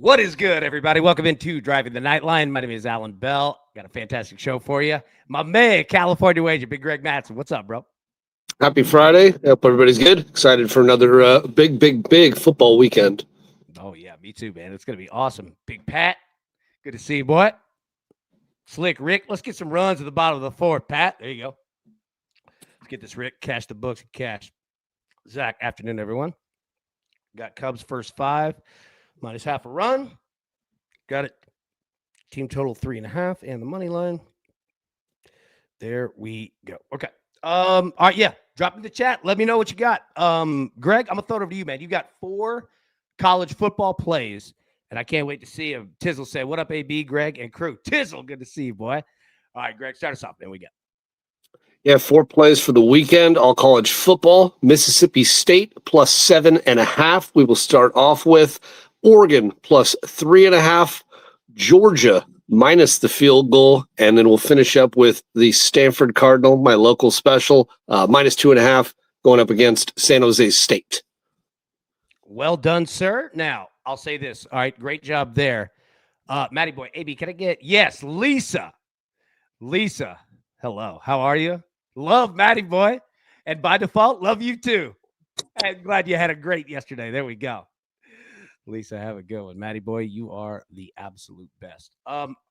What is good, everybody? Welcome into Driving the Nightline. My name is Alan Bell. Got a fantastic show for you. My man, California Wager, Big Greg Mattson. What's up, bro? Happy Friday. Hope everybody's good. Excited for another big football weekend. Oh, yeah, me too, man. It's going to be awesome. Big Pat, good to see you, boy. Slick Rick, let's get some runs at the bottom of the fourth, Pat. There you go. Let's get this, Rick. Cash the books and cash. Zach, afternoon, everyone. Got Cubs first five. Minus half a run. Got it. Team total 3.5 and the money line. There we go. Okay. All right, yeah. Drop in the chat. Let me know what you got. Greg, I'm gonna throw it over to you, man. You got 4 college football plays, and I can't wait to see him. Tizzle say, "What up, AB, Greg, and crew?" Tizzle, good to see you, boy. All right, Greg, start us off. Then we got. Yeah, 4 plays for the weekend. All college football. Mississippi State plus 7.5. We will start off with Oregon plus 3.5. Georgia minus the field goal, and then we'll finish up with the Stanford Cardinal, my local special, minus 2.5, going up against San Jose State. Well done, sir. Now, I'll say this. All right, great job there. Matty boy, AB, can I get, yes, Lisa. Lisa, hello. How are you? Love Matty boy. And by default, love you too. I'm glad you had a great yesterday. There we go. Lisa, have a good one. Matty boy, you are the absolute best.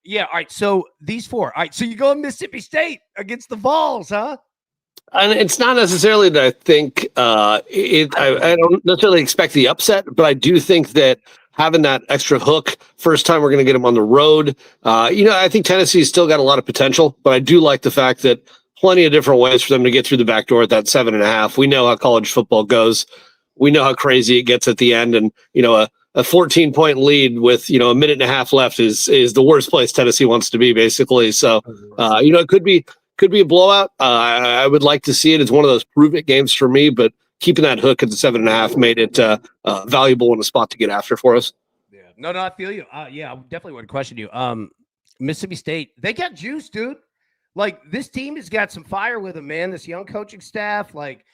Yeah, all right. So these 4. All right. So you go in Mississippi State against the Vols, huh? And it's not necessarily that I think I don't necessarily expect the upset, but I do think that having that extra hook, first time we're going to get them on the road. I think Tennessee's still got a lot of potential, but I do like the fact that plenty of different ways for them to get through the back door at that 7.5. We know how college football goes. We know how crazy it gets at the end, and a 14-point lead with a minute and a half left is the worst place Tennessee wants to be, basically. So it could be a blowout. I would like to see it. It's one of those prove it games for me, but keeping that hook at the 7.5 made it valuable in a spot to get after for us. Yeah, no, I feel you. Yeah, I definitely wouldn't question you. Mississippi State, they got juice, dude. Like, this team has got some fire with them, man. This young coaching staff, like,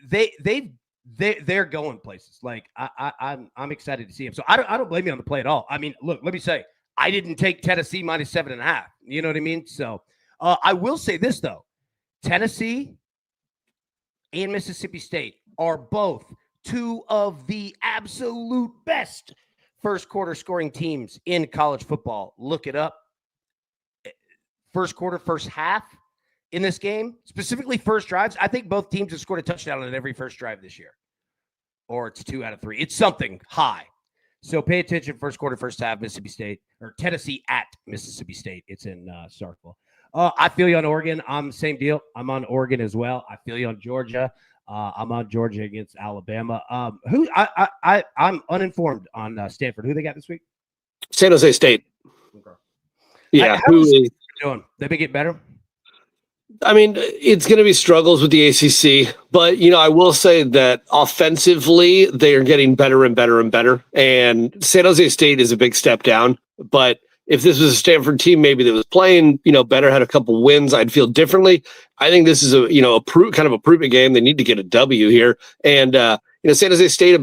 they're going places. Like, I'm excited to see him. So I don't blame you on the play at all. I mean, look, let me say, I didn't take Tennessee minus 7.5. You know what I mean? So I will say this though: Tennessee and Mississippi State are both 2 of the absolute best first quarter scoring teams in college football. Look it up. First quarter, first half in this game, specifically first drives. I think both teams have scored a touchdown on every first drive this year. Or it's 2 out of 3. It's something high. So pay attention. First quarter, first half, Mississippi State, or Tennessee at Mississippi State. It's in Starkville. I feel you on Oregon. I'm same deal. I'm on Oregon as well. I feel you on Georgia. I'm on Georgia against Alabama. I'm uninformed on Stanford. Who they got this week? San Jose State. Okay. Yeah. How is doing? They been getting better? I mean, it's going to be struggles with the ACC, but, I will say that offensively, they are getting better and better and better. And San Jose State is a big step down. But if this was a Stanford team, maybe that was playing, better, had a couple wins, I'd feel differently. I think this is a kind of a prove-it game. They need to get a W here. And, San Jose State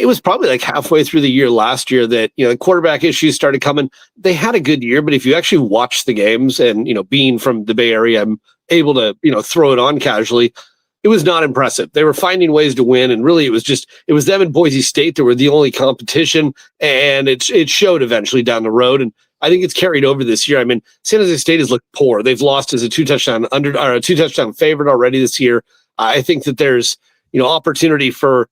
it was probably like halfway through the year last year that, quarterback issues started coming. They had a good year, but if you actually watch the games and, being from the Bay Area, I'm able to, throw it on casually. It was not impressive. They were finding ways to win. And really it was them and Boise State that were the only competition. And it showed eventually down the road. And I think it's carried over this year. I mean, San Jose State has looked poor. They've lost as a 2-touchdown favorite already this year. I think that there's, opportunity for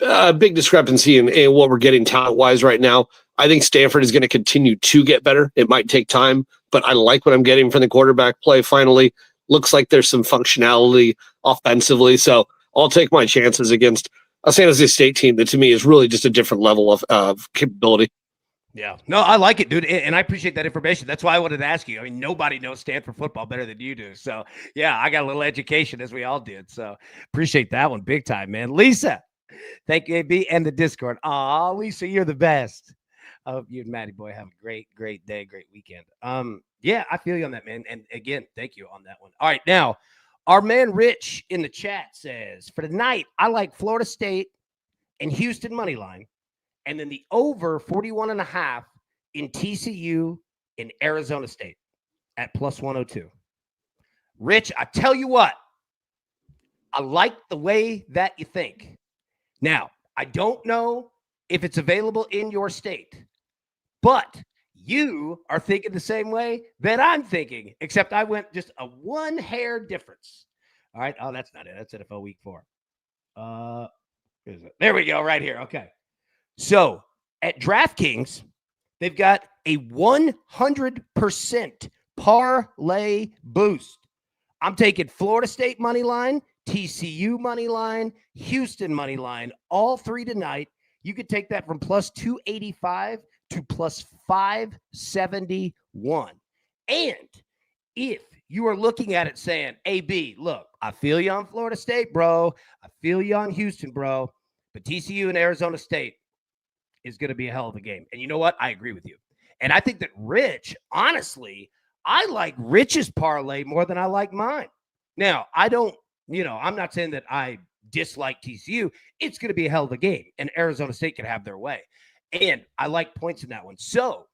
a big discrepancy in what we're getting talent-wise right now. I think Stanford is going to continue to get better. It might take time, but I like what I'm getting from the quarterback play finally. Looks like there's some functionality offensively, so I'll take my chances against a San Jose State team that to me is really just a different level of capability. Yeah. No, I like it, dude. And I appreciate that information. That's why I wanted to ask you. I mean, nobody knows Stanford football better than you do. So, yeah, I got a little education as we all did. So, appreciate that one big time, man. Lisa, thank you, AB, and the Discord. Aw, Lisa, you're the best. I hope you and Matty boy have a great day, great weekend. Yeah, I feel you on that, man. And again, thank you on that one. All right, now, our man Rich in the chat says, for tonight, I like Florida State and Houston money line and then the over 41.5 in TCU in Arizona State at plus 102. Rich, I tell you what, I like the way that you think. Now, I don't know if it's available in your state, but you are thinking the same way that I'm thinking, except I went just a one hair difference. All right. Oh, that's not it. That's NFL week 4. There we go. Right here. Okay. So at DraftKings, they've got a 100% parlay boost. I'm taking Florida State money line, TCU money line, Houston money line, all 3 tonight. You could take that from plus 285 to plus 571. And if you are looking at it saying, AB, look, I feel you on Florida State, bro. I feel you on Houston, bro. But TCU and Arizona State is going to be a hell of a game. And you know what? I agree with you. And I think that Rich, honestly, I like Rich's parlay more than I like mine. Now, I don't, I'm not saying that I dislike TCU. It's going to be a hell of a game, and Arizona State can have their way. And I like points in that one. So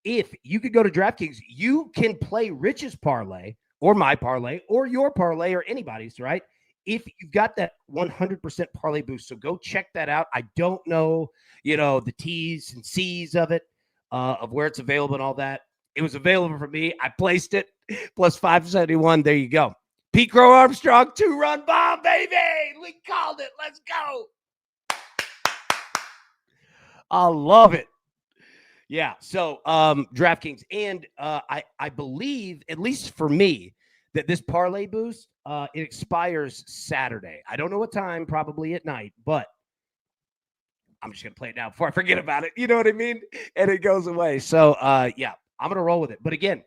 if you could go to DraftKings, you can play Rich's parlay or my parlay or your parlay or anybody's, right? If you've got that 100% parlay boost. So go check that out. I don't know, the T's and C's of it, of where it's available and all that. It was available for me. I placed it plus 571. There you go. Pete Crow Armstrong, 2-run bomb, baby. We called it. Let's go. I love it. Yeah. So DraftKings. And I believe, at least for me, that this parlay boost, it expires Saturday. I don't know what time, probably at night, but I'm just going to play it now before I forget about it. You know what I mean? And it goes away. So, yeah, I'm going to roll with it. But again,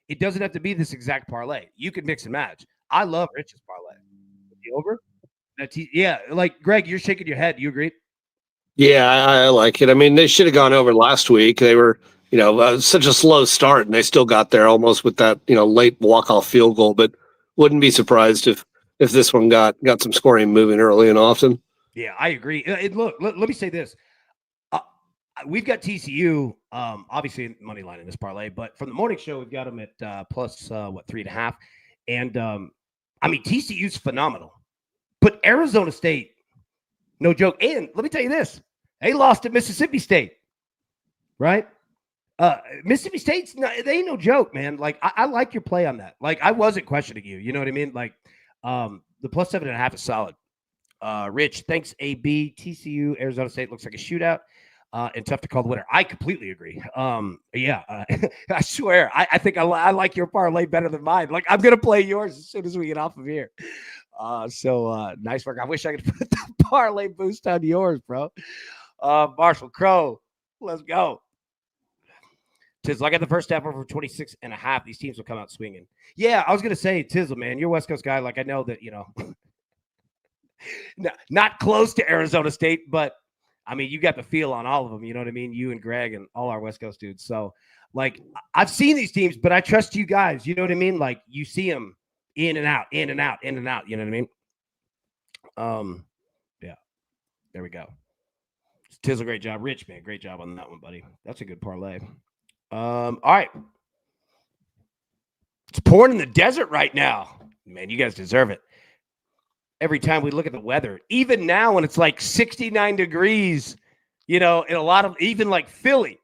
it doesn't have to be this exact parlay. You can mix and match. I love Rich's parlay. The over? Yeah, like, Greg, you're shaking your head. Do you agree? Yeah, I like it. I mean, they should have gone over last week. They were, such a slow start, and they still got there almost with that, late walk-off field goal. But wouldn't be surprised if this one got some scoring moving early and often. Yeah, I agree. Look, let me say this. We've got TCU, obviously money line in this parlay, but from the morning show, we've got them at plus 3.5. And TCU's phenomenal, but Arizona State, no joke. And let me tell you this, they lost to Mississippi State, right? Mississippi State's they ain't no joke, man. Like, I like your play on that. Like, I wasn't questioning you. You know what I mean? Like, the plus 7.5 is solid. Rich, thanks, AB. TCU, Arizona State looks like a shootout. And tough to call the winner. I completely agree. I swear, I think I like your parlay better than mine. Like, I'm going to play yours as soon as we get off of here. So nice work. I wish I could put the parlay boost on yours, bro. Marshall Crow, let's go. Tizzle, I got the first half over 26.5. These teams will come out swinging. Yeah, I was going to say, Tizzle, man, you're a West Coast guy. Like, I know that, not close to Arizona State, but I mean, you got the feel on all of them. You know what I mean? You and Greg and all our West Coast dudes. So, like, I've seen these teams, but I trust you guys. You know what I mean? Like, you see them in and out, in and out, in and out. You know what I mean? Yeah. There we go. Tizzle, great job. Rich, man, great job on that one, buddy. That's a good parlay. All right. It's pouring in the desert right now. Man, you guys deserve it. Every time we look at the weather, even now when it's like 69 degrees, in a lot of, even like Philly,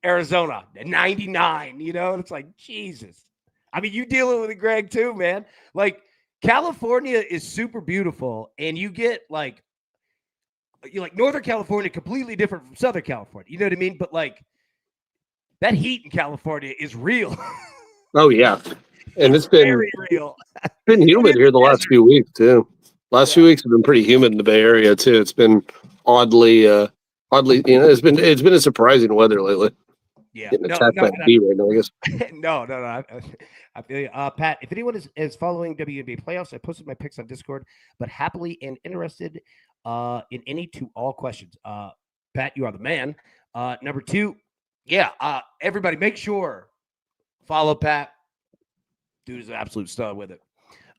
Arizona, 99, it's like, Jesus. I mean, you dealing with it, Greg, too, man. Like, California is super beautiful, and you get like Northern California, completely different from Southern California. You know what I mean? But like, that heat in California is real. Oh, yeah. And it's been very real. Been humid here the last few weeks too. Last few weeks have been pretty humid in the Bay Area too. It's been oddly, it's been a surprising weather lately. Yeah, getting attacked by B right now, I guess. No. I feel you. Pat, if anyone is following WNBA playoffs, I posted my picks on Discord, but happily and interested in any to all questions. Pat, you are the man. Number 2, everybody make sure follow Pat. Dude is an absolute stud with it.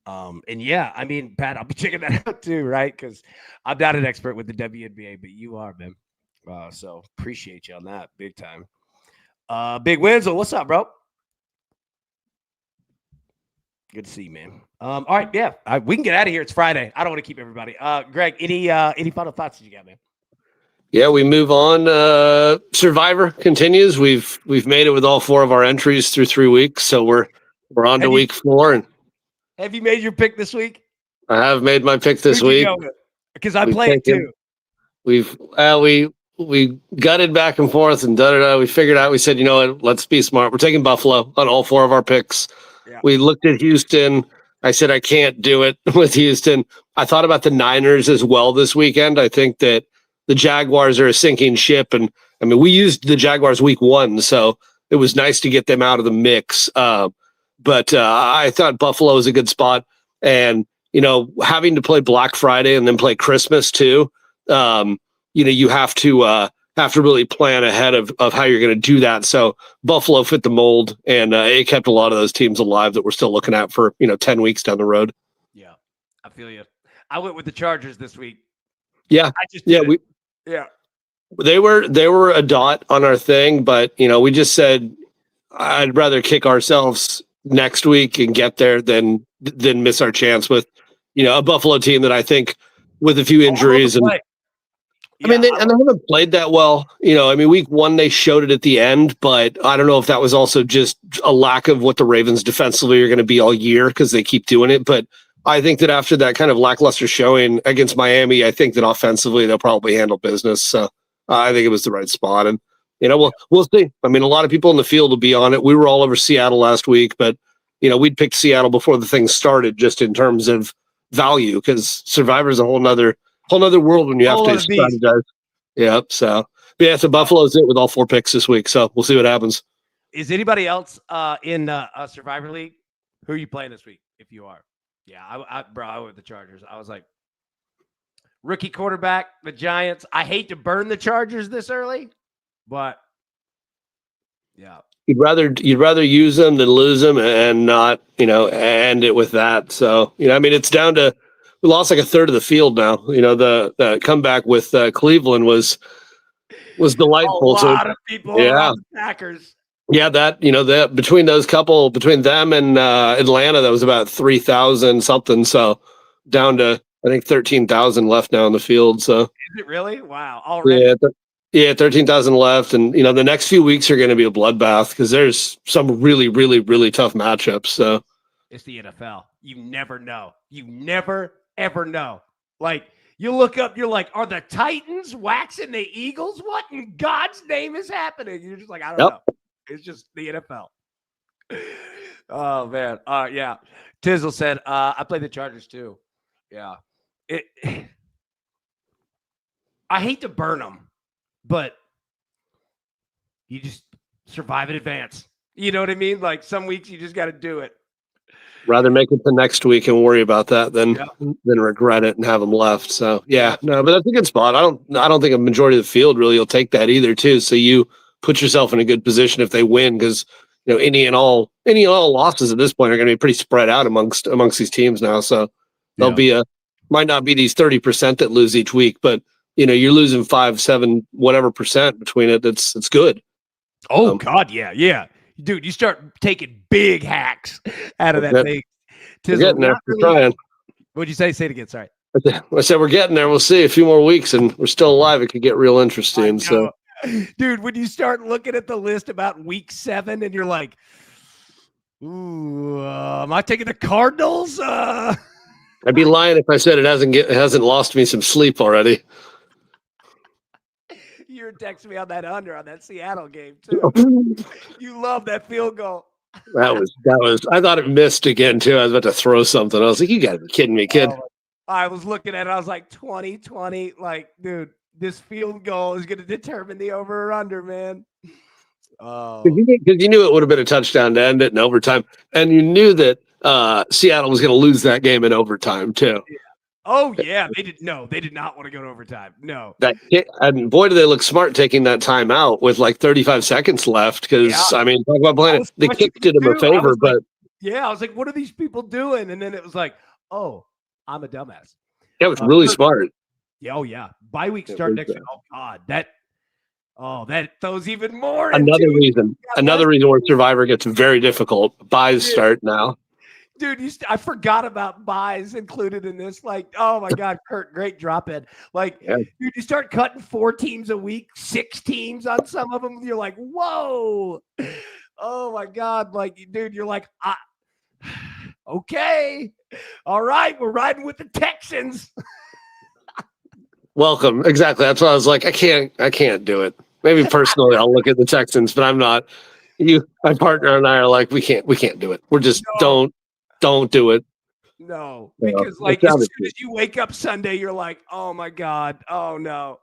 And yeah, I mean, Pat, I'll be checking that out too, right? Because I'm not an expert with the WNBA, but you are, man. So appreciate you on that big time. Big Wenzel, what's up, bro? Good to see you, man. All right, yeah, we can get out of here. It's Friday. I don't want to keep everybody. Greg, any final thoughts that you got, man? Yeah, we move on. Survivor continues. We've made it with all 4 of our entries through 3 weeks, so we're on to week 4. And have you made your pick this week? I have made my pick this week because I played too. We gutted back and forth and we figured out. We said, you know what? Let's be smart. We're taking Buffalo on all 4 of our picks. Yeah. We looked at Houston. I said I can't do it with Houston. I thought about the Niners as well this weekend. I think that the Jaguars are a sinking ship, and I mean we used the Jaguars week 1, so it was nice to get them out of the mix. But I thought Buffalo was a good spot, and having to play Black Friday and then play Christmas too. You have to really plan ahead of how you're going to do that. So Buffalo fit the mold, and it kept a lot of those teams alive that we're still looking at for 10 weeks down the road. Yeah, I feel you. I went with the Chargers this week. Yeah, they were a dot on our thing, but we just said I'd rather kick ourselves next week and get there than miss our chance with a Buffalo team that I think with a few injuries and. They haven't played that well. Week 1, they showed it at the end, but I don't know if that was also just a lack of what the Ravens defensively are going to be all year because they keep doing it. But I think that after that kind of lackluster showing against Miami, I think that offensively they'll probably handle business. So I think it was the right spot. And, we'll see. I mean, a lot of people in the field will be on it. We were all over Seattle last week, but, we'd picked Seattle before the thing started just in terms of value because Survivor is a whole nother world when you have to strategize. Yeah. So Buffalo's it with all 4 picks this week. So we'll see what happens. Is anybody else in a Survivor League? Who are you playing this week? If you are, yeah, I went with the Chargers. I was like, rookie quarterback, the Giants. I hate to burn the Chargers this early, but yeah, you'd rather use them than lose them and not end it with that. So it's down to. We lost like a third of the field now. The comeback with Cleveland was delightful. A lot of people around the Packers. Yeah, that between those couple, between them and Atlanta, that was about 3,000 something. So down to I think 13,000 left now in the field. So is it really? Wow, already. Yeah, 13,000 left, and the next few weeks are going to be a bloodbath because there's some really, really, really tough matchups. So it's the NFL. You never know. You never ever know. Like you look up, you're like, are the Titans waxing the Eagles? What in God's name is happening? You're just like, I don't know. It's just the NFL. Oh man. Yeah. Tizzle said, I play the Chargers too. Yeah. I hate to burn them, but you just survive in advance. You know what I mean? Like some weeks you just got to do it. Rather make it the next week and worry about that than regret it and have them left. So but that's a good spot. I don't think a majority of the field really will take that either too. So you put yourself in a good position if they win because any and all losses at this point are going to be pretty spread out amongst these teams now. So there'll be might not be these 30% that lose each week, but you're losing 5, 7, whatever percent between it. It's good. Oh God, yeah. Dude, you start taking big hacks out of that thing. We're getting there. We're trying. What'd you say? Say it again. Sorry. I said we're getting there. We'll see. A few more weeks, and we're still alive. It could get real interesting. So, dude, when you start looking at the list about week 7, and you're like, "Ooh, am I taking the Cardinals?" I'd be lying if I said it hasn't lost me some sleep already. You were texting me on that under on that Seattle game too. You love that field goal. That was. I thought it missed again too. I was about to throw something. I was like, "You got to be kidding me, kid!" I was looking at it. I was like, 2020. Like, dude, this field goal is going to determine the over or under, man. Oh, because you knew it would have been a touchdown to end it in overtime, and you knew that Seattle was going to lose that game in overtime too. Yeah. Oh yeah, they did not want to go to overtime. No. And boy, do they look smart taking that time out with like 35 seconds left. Because I mean, talk about playing. They kicked it in a favor, but I was like, what are these people doing? And then it was like, oh, I'm a dumbass. That was really smart. Yeah, oh yeah. Bye week start next week. Oh God, Oh, that throws even more. Another reason where Survivor gets very difficult. Buys start now. Dude, I forgot about buys included in this. Like, oh my God, Kurt, great drop in. Like, dude, you start cutting 4 teams a week, 6 teams on some of them. You're like, whoa. Oh my God. Like, dude, you're like, okay. All right, we're riding with the Texans. Welcome. Exactly. That's why I was like, I can't do it. Maybe personally I'll look at the Texans, but I'm not. My partner and I are like, we can't do it. We're just don't do it. No, because like as soon as you wake up Sunday, you're like, oh my God, oh no.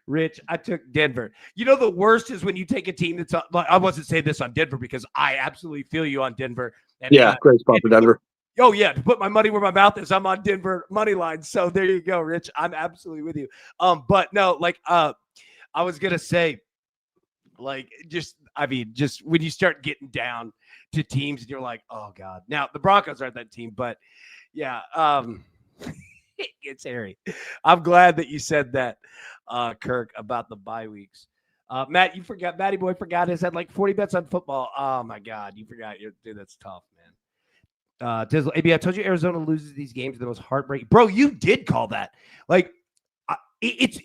Rich, I took Denver. You know, the worst is when you take a team that's like, I wasn't saying this on Denver because I absolutely feel you on Denver. And, great spot for Denver. Oh yeah, to put my money where my mouth is, I'm on Denver money line. So there you go, Rich. I'm absolutely with you. But no, like I was gonna say, like just when you start getting down to teams and you're like, oh God. Now the Broncos aren't that team, but yeah, it's hairy. I'm glad that you said that, Kirk, about the bye weeks. Matt, you forgot. Matty Boy forgot his had like 40 bets on football. Oh my God, you forgot. Dude, that's tough, man. Dizzle, AB, I told you Arizona loses these games. The most heartbreaking. Bro, you did call that. Like, it's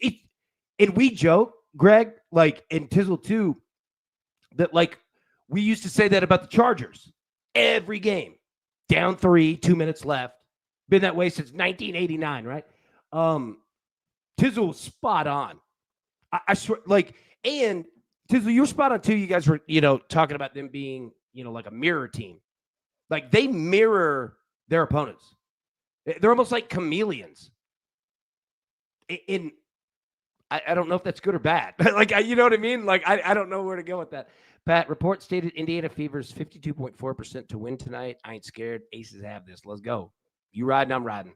and we joke, Greg, like, and Tizzle too, that like we used to say that about the Chargers every game. Down 3, 2 minutes left. Been that way since 1989, right? Tizzle was spot on. I swear, like, and Tizzle, you were spot on too. You guys were, talking about them being, like a mirror team. Like they mirror their opponents. They're almost like chameleons. I don't know if that's good or bad. Like, you know what I mean? Like, I don't know where to go with that. Pat, report stated Indiana Fever's 52.4% to win tonight. I ain't scared. Aces have this. Let's go. You riding, I'm riding.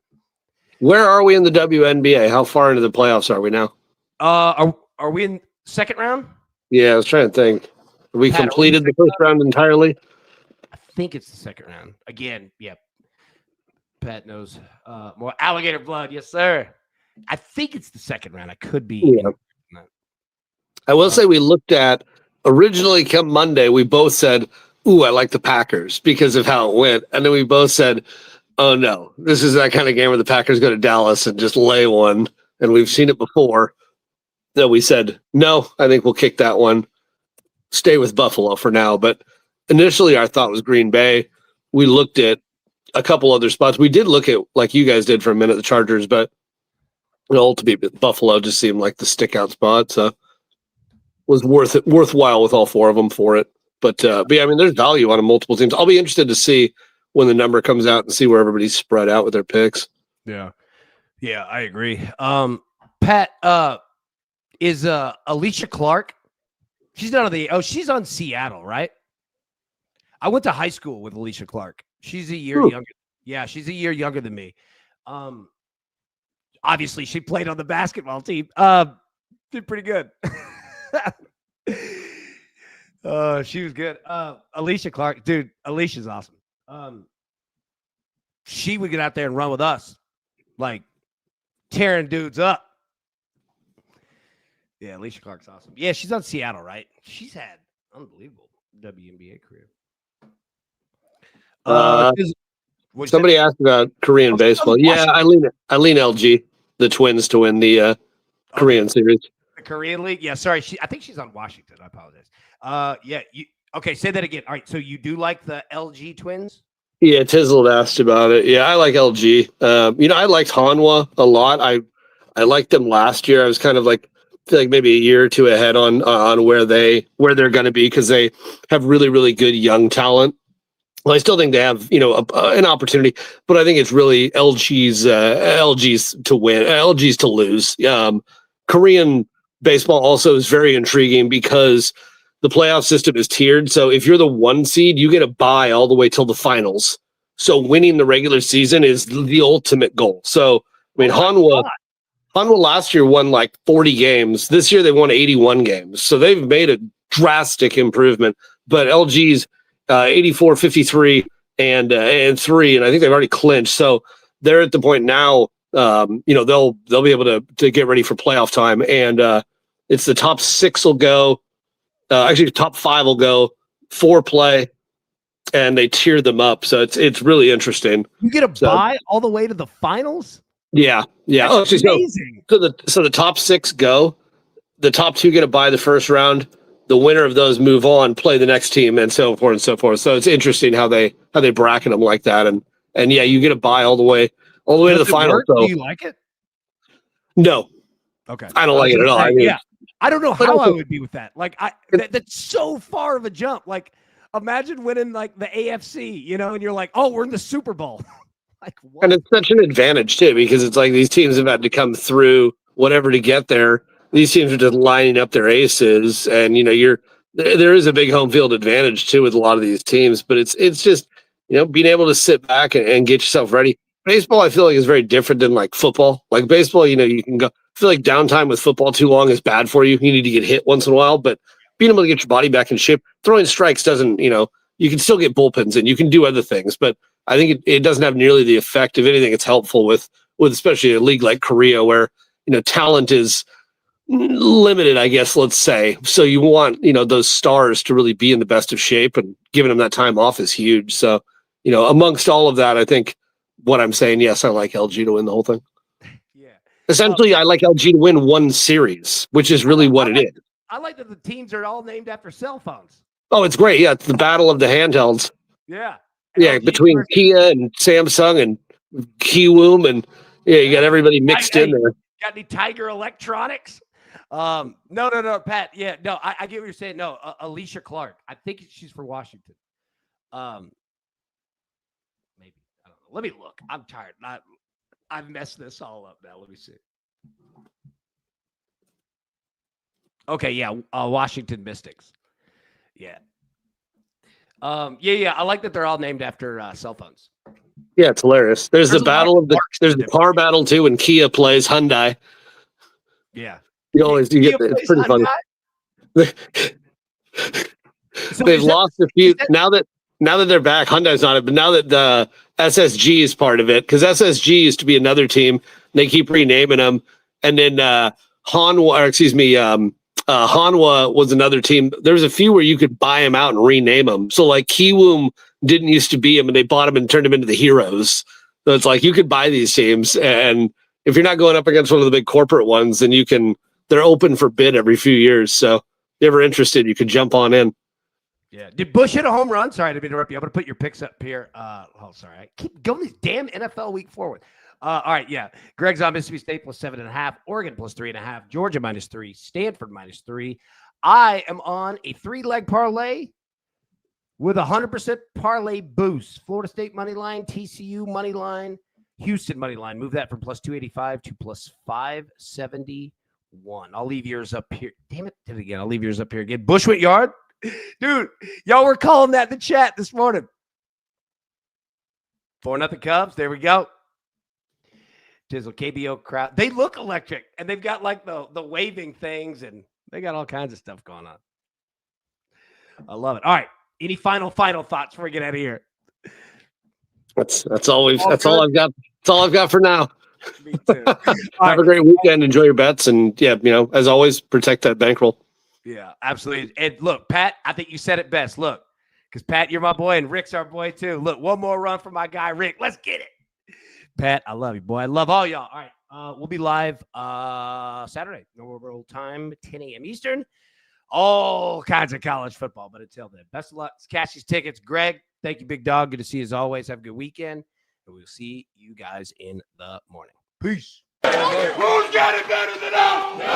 Where are we in the WNBA? How far into the playoffs are we now? Are we in second round? Yeah, I was trying to think. Have we completed the first round entirely? I think it's the second round. Again, yeah. Pat knows more alligator blood. Yes, sir. I think it's the second round. I could be. Yeah. I will say we looked at originally come Monday, we both said, ooh, I like the Packers because of how it went. And then we both said, oh no, this is that kind of game where the Packers go to Dallas and just lay one. And we've seen it before. That we said, no, I think we'll kick that one. Stay with Buffalo for now. But initially our thought was Green Bay. We looked at a couple other spots. We did look at, like you guys did for a minute, the Chargers, but ultimately Buffalo just seemed like the stick out spot. So was worthwhile with all 4 of them for it. But yeah, I mean, there's value on multiple teams. I'll be interested to see when the number comes out and see where everybody's spread out with their picks. Yeah. Yeah, I agree. Pat, is Alicia Clark? She's not on she's on Seattle, right? I went to high school with Alicia Clark. She's a year younger. Yeah, she's a year younger than me. Obviously she played on the basketball team. Did pretty good. She was good. Alicia Clark, dude, Alicia's awesome. She would get out there and run with us, like tearing dudes up. Yeah, Alicia Clark's awesome. Yeah, she's on Seattle, right? She's had unbelievable WNBA career. Somebody asked about Korean baseball. Yeah, I lean LG, the Twins, to win the Korean series. The Korean League? Yeah, sorry. I think she's on Washington. I apologize. Yeah, okay, say that again. All right, so you do like the LG Twins? Yeah, Tizzle asked about it. Yeah, I like LG. I liked Hanwha a lot. I liked them last year. I was kind of like, feel like maybe a year or two ahead on where they're going to be because they have really, really good young talent. Well, I still think they have, an opportunity, but I think it's really LG's to win, LG's to lose. Korean baseball also is very intriguing because the playoff system is tiered. So if you're the 1 seed, you get a bye all the way till the finals. So winning the regular season is the ultimate goal. So, I mean, Hanwha last year won like 40 games. This year they won 81 games. So they've made a drastic improvement. But LG's 84, 53, and 3, and I think they've already clinched. So they're at the point now, they'll be able to get ready for playoff time. And It's the top 6 will go. Actually, the top 5 will go 4 play, and they tier them up. So it's really interesting. You get a bye all the way to the finals? Yeah. That's amazing. So the top 6 go. The top 2 get a bye the first round. The winner of those move on, play the next team, and so forth and so forth. So it's interesting how they bracket them like that. And yeah, you get a bye all the way to the final. So, do you like it? No. Okay. I don't like it at all. I mean, yeah. I don't know how I would be with that. Like that's so far of a jump. Like imagine winning like the AFC, and you're like, oh, we're in the Super Bowl. Like what? And it's such an advantage too, because it's like these teams have had to come through whatever to get there. These teams are just lining up their aces, and there is a big home field advantage too with a lot of these teams. But it's just being able to sit back and get yourself ready. Baseball, I feel like, is very different than like football. Like baseball, you can go. I feel like downtime with football too long is bad for you. You need to get hit once in a while, but being able to get your body back in shape, throwing strikes doesn't. You can still get bullpens and you can do other things, but I think it doesn't have nearly the effect. If anything, it's helpful with especially a league like Korea where talent is limited, I guess, let's say. So you want, those stars to really be in the best of shape, and giving them that time off is huge. So, amongst all of that, I think what I'm saying, yes, I like LG to win the whole thing. Yeah. Essentially, I like LG to win one series, which is really what it is. I like that the teams are all named after cell phones. Oh, it's great. Yeah, it's the battle of the handhelds. Yeah. Yeah, between Kia and Samsung and Kiwoom, and you got everybody mixed in there. Got any Tiger Electronics? No, Pat. Yeah, no, I get what you're saying. No, Alicia Clark. I think she's for Washington. Maybe. I don't know. Let me look. I'm tired. I've messed this all up now. Let me see. Okay, yeah, Washington Mystics. Yeah. I like that they're all named after cell phones. Yeah, it's hilarious. There's the car battle too, when Kia plays Hyundai. Yeah. You get it's pretty funny. They've lost a few now that they're back. Hyundai's not it, but now that the SSG is part of it, because SSG used to be another team. They keep renaming them, and then Hanwha was another team. There was a few where you could buy them out and rename them. So like Kiwoom didn't used to be them, and they bought them and turned them into the Heroes. So it's like you could buy these teams, and if you're not going up against one of the big corporate ones, then they're open for bid every few years. So if you're ever interested, you could jump on in. Yeah. Did Bush hit a home run? Sorry to interrupt you. I'm going to put your picks up here. Sorry. I keep going this damn NFL week forward. All right, yeah. Greg's on Mississippi State plus 7.5, Oregon plus 3.5, Georgia -3, Stanford -3. I am on a 3-leg parlay with 100% parlay boost. Florida State money line, TCU money line, Houston money line. Move that from plus 285 to plus 571. I'll leave yours up here. Damn it, did it again. I'll leave yours up here again. Bush went yard. Dude, y'all were calling that in the chat this morning. 4-0 Cubs. There we go. Tizzle KBO crowd. They look electric, and they've got like the waving things, and they got all kinds of stuff going on. I love it. All right. Any final thoughts before we get out of here? That's all I've got. That's all I've got for now. Me too. Have a great weekend. Enjoy your bets, and as always, protect that bankroll. Yeah, absolutely. And look, Pat, I think you said it best. Look, because Pat, you're my boy, and Rick's our boy too. Look, one more run for my guy Rick. Let's get it. Pat, I love you, boy. I love all y'all. All right. We'll be live Saturday, normal time, 10 a.m. Eastern. All kinds of college football. But until then, best of luck. Cash these tickets. Greg, thank you, big dog. Good to see you as always. Have a good weekend. And we'll see you guys in the morning. Peace. Who's got it better than us? Nobody.